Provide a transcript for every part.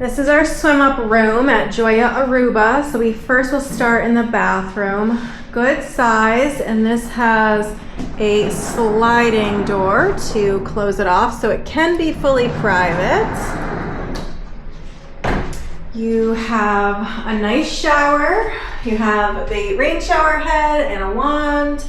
This is our swim up room at JOIA Aruba. So we first will start in the bathroom. Good size, and this has a sliding door to close it off so it can be fully private. You have a nice shower. You have a big rain shower head and a wand,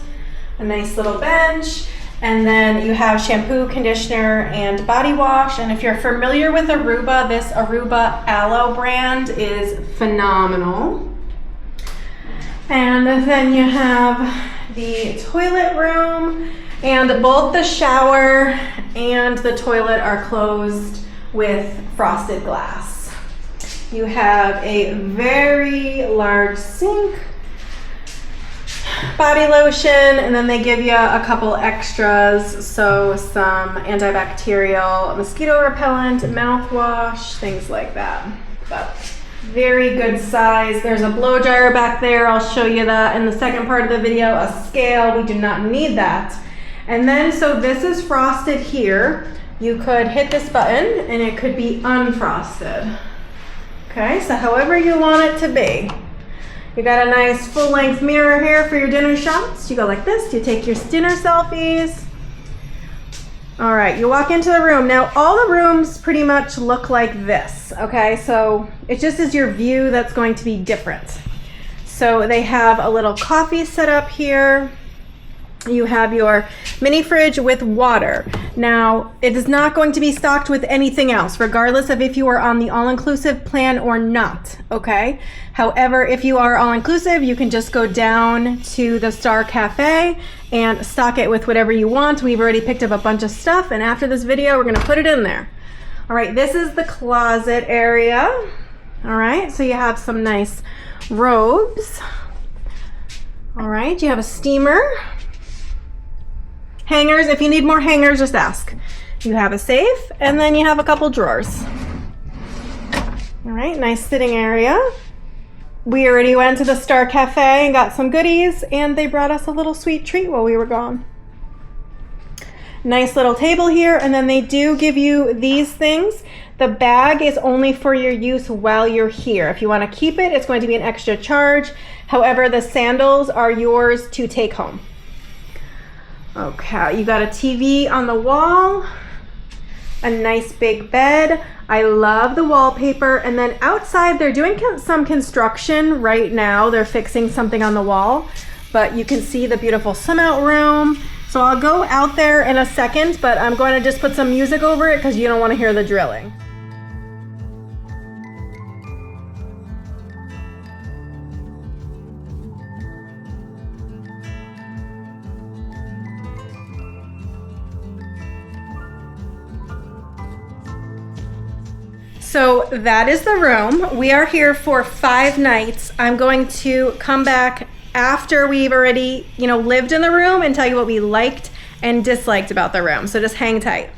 a nice little bench. And then you have shampoo, conditioner, and body wash. And if you're familiar with Aruba, this Aruba Aloe brand is phenomenal. And then you have the toilet room, and both the shower and the toilet are closed with frosted glass. You have a very large sink, body lotion, and then they give you a couple extras, so some antibacterial, mosquito repellent, mouthwash, things like that. But very good size. There's a blow dryer back there. I'll show you that in the second part of the video. A scale, we do not need that. And then, so this is frosted here. You could hit this button and it could be unfrosted. Okay, so however you want it to be. You got a nice full-length mirror here for your dinner shots. You go like this, you take your dinner selfies. All right, you walk into the room. Now, all the rooms pretty much look like this, okay? So it just is your view that's going to be different. So they have a little coffee set up here. You have your mini fridge with water. Now, it is not going to be stocked with anything else, regardless of if you are on the all-inclusive plan or not, okay? However, if you are all-inclusive, you can just go down to the Star Cafe and stock it with whatever you want. We've already picked up a bunch of stuff, and after this video, we're gonna put it in there. All right, this is the closet area. All right, so you have some nice robes. All right, you have a steamer. Hangers, if you need more hangers, just ask. You have a safe, and then you have a couple drawers. All right, nice sitting area. We already went to the Star Cafe and got some goodies, and they brought us a little sweet treat while we were gone. Nice little table here, and then they do give you these things. The bag is only for your use while you're here. If you want to keep it, it's going to be an extra charge. However, the sandals are yours to take home. Okay, you got a TV on the wall, a nice big bed. I love the wallpaper. And then outside, they're doing some construction right now. They're fixing something on the wall, but you can see the beautiful swim out room. So I'll go out there in a second, but I'm going to just put some music over it because you don't want to hear the drilling. So that is the room. We are here for 5 nights. I'm going to come back after we've already, lived in the room and tell you what we liked and disliked about the room. So just hang tight.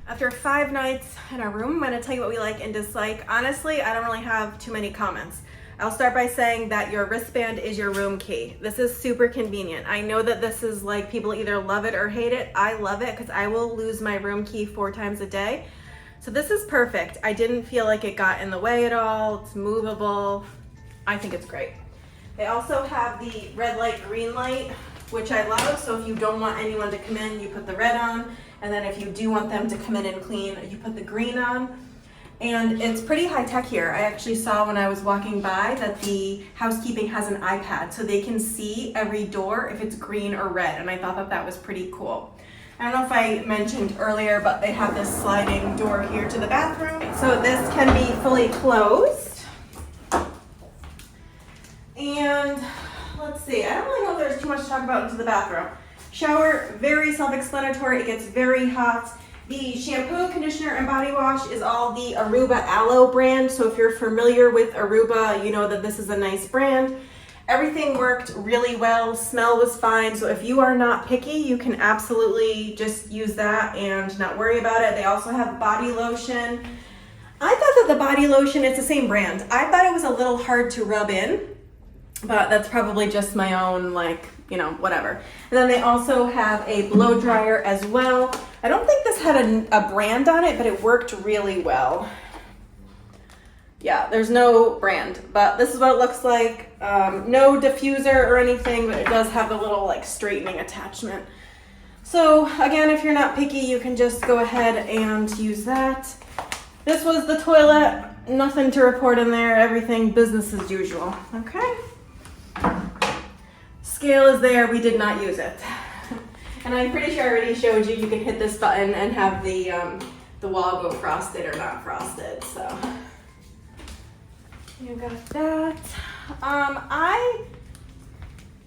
After 5 nights in our room, I'm gonna tell you what we like and dislike. Honestly, I don't really have too many comments. I'll start by saying that your wristband is your room key. This is super convenient. I know that this is like people either love it or hate it. I love it because I will lose my room key 4 times a day. So this is perfect. I didn't feel like it got in the way at all. It's movable. I think it's great. They also have the red light, green light, which I love. So if you don't want anyone to come in, you put the red on. And then if you do want them to come in and clean, you put the green on. And it's pretty high tech here. I actually saw when I was walking by that the housekeeping has an iPad so they can see every door if it's green or red. And I thought that that was pretty cool. I don't know if I mentioned earlier, but they have this sliding door here to the bathroom. So this can be fully closed. And let's see, I don't really know if there's too much to talk about into the bathroom. Shower, very self-explanatory. It gets very hot. The shampoo, conditioner, and body wash is all the Aruba Aloe brand. So if you're familiar with Aruba, you know that this is a nice brand. Everything worked really well. Smell was fine. So if you are not picky, you can absolutely just use that and not worry about it. They also have body lotion. I thought that the body lotion, it's the same brand. I thought it was a little hard to rub in, but that's probably just my own, whatever. And then they also have a blow dryer as well. I don't think this had a brand on it, but it worked really well. Yeah, there's no brand, but this is what it looks like. No diffuser or anything, but it does have the little like straightening attachment. So again, if you're not picky, you can just go ahead and use that. This was the toilet, nothing to report in there, everything business as usual, okay? Scale is there, we did not use it. And I'm pretty sure I already showed you, you can hit this button and have the wall go frosted or not frosted, so. You got that. I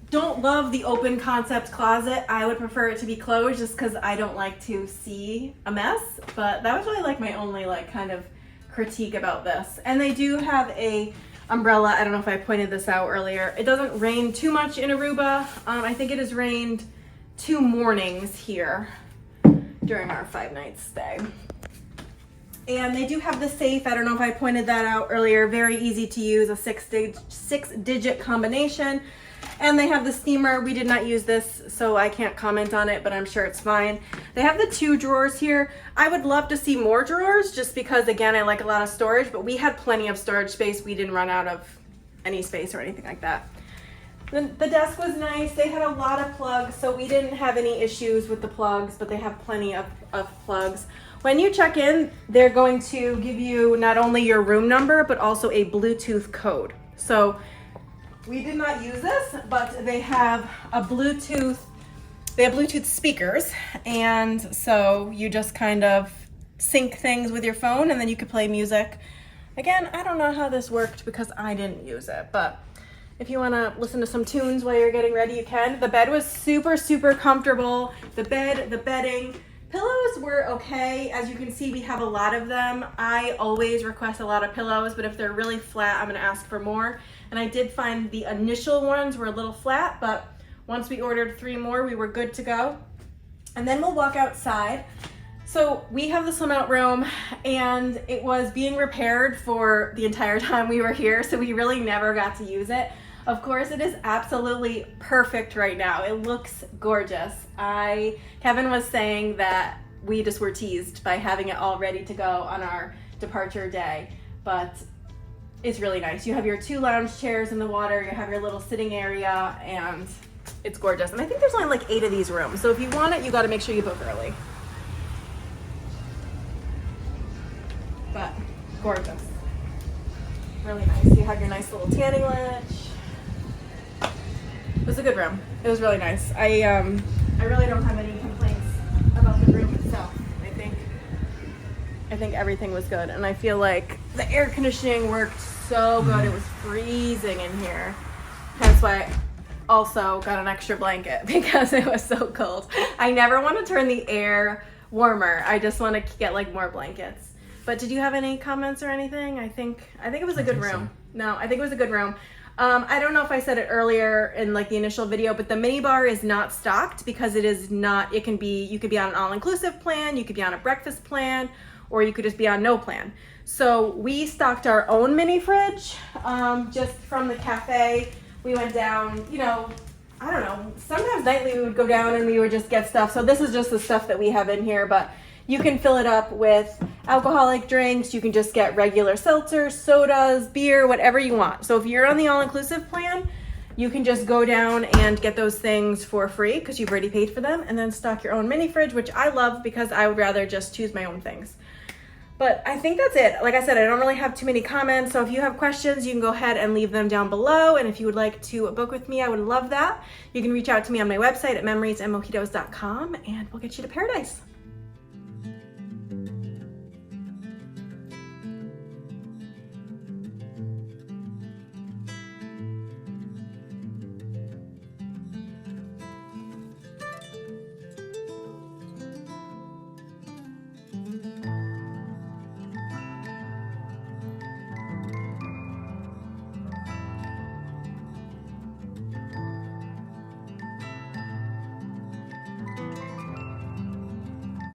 don't love the open concept closet. I would prefer it to be closed just because I don't like to see a mess, but that was really like my only like kind of critique about this. And they do have a umbrella. I don't know if I pointed this out earlier. It doesn't rain too much in Aruba. I think it has rained 2 mornings here during our 5-night stay. And they do have the safe. I don't know if I pointed that out earlier. Very easy to use, a 6-digit combination. And they have the steamer. We did not use this, so I can't comment on it, but I'm sure it's fine. They have the 2 drawers here. I would love to see more drawers just because, again, I like a lot of storage, but we had plenty of storage space. We didn't run out of any space or anything like that. The desk was nice. They had a lot of plugs, so we didn't have any issues with the plugs, but they have plenty of plugs. When you check in, they're going to give you not only your room number, but also a Bluetooth code. So we did not use this, but they have Bluetooth speakers. And so you just kind of sync things with your phone and then you could play music. Again, I don't know how this worked because I didn't use it, but if you want to listen to some tunes while you're getting ready, you can. The bed was super, super comfortable. The bedding. Pillows were okay. As you can see, we have a lot of them. I always request a lot of pillows, but if they're really flat, I'm gonna ask for more. And I did find the initial ones were a little flat, but once we ordered 3 more, we were good to go. And then we'll walk outside. So we have the swim out room and it was being repaired for the entire time we were here, so we really never got to use it. Of course, it is absolutely perfect right now. It looks gorgeous. Kevin was saying that we just were teased by having it all ready to go on our departure day, but it's really nice. You have your 2 lounge chairs in the water, you have your little sitting area, and it's gorgeous. And I think there's only like 8 of these rooms, so if you want it, you gotta make sure you book early. But gorgeous. Really nice. You have your nice little tanning ledge. It was a good room. It was really nice. I really don't have any complaints about the room itself. I think everything was good, and I feel like the air conditioning worked so good. It was freezing in here. That's why I also got an extra blanket because it was so cold. I never want to turn the air warmer. I just want to get like more blankets. But did you have any comments or anything? I think it was a good room. No, I think it was a good room. I don't know if I said it earlier in like the initial video, but the mini bar is not stocked because it is not, you could be on an all-inclusive plan, you could be on a breakfast plan, or you could just be on no plan. So we stocked our own mini fridge just from the cafe. We went down, I don't know, sometimes nightly we would go down and we would just get stuff. So this is just the stuff that we have in here, but you can fill it up with alcoholic drinks. You can just get regular seltzers, sodas, beer, whatever you want. So if you're on the all-inclusive plan, you can just go down and get those things for free because you've already paid for them, and then stock your own mini fridge, which I love because I would rather just choose my own things. But I think that's it. Like I said, I don't really have too many comments. So if you have questions, you can go ahead and leave them down below. And if you would like to book with me, I would love that. You can reach out to me on my website at memoriesandmojitos.com and we'll get you to paradise.